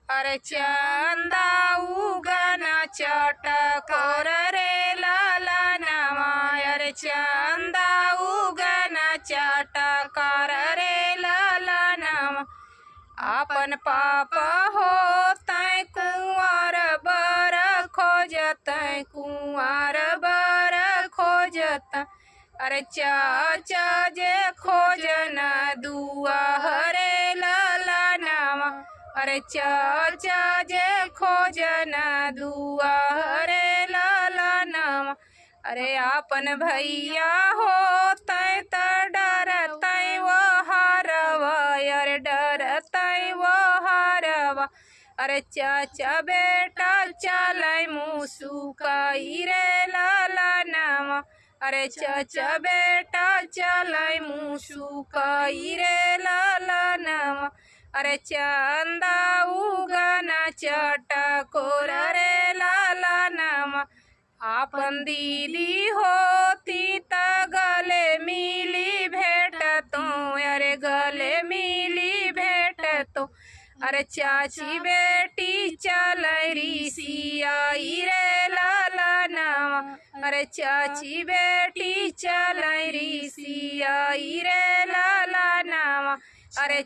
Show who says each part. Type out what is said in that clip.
Speaker 1: अरे चंदा उगना चटकोर रे ललनवा। अरे चंदा उगना चटकोर रे ललनवा। अपन पाप होतै कुंवर बर खोजतै कुंवर बर खोजतै। अरे चाचा जे खोजन दुआरे ललनवा। अरे चाचा जे खोजन दुआरे ललनवा। अरे आपन भैया होतै त डरतै वो हरवा। अरे डरतै वो हरवा। अरे चाचा बेटा चलै मुसुकाई रे ललनवा। अरे चाचा बेटा चलै मुसुकाई रे ललनवा। अरे चंदा उगना चटकोर रे ललनवा। आपन दीदी होती त गले मिली भेटतो। अरे गले मिली भेटतो। अरे चाची बेटी चलै रिसियाई रे ललनवा। अरे चाची बेटी चलै रिसियाई रे ललनवा। अरे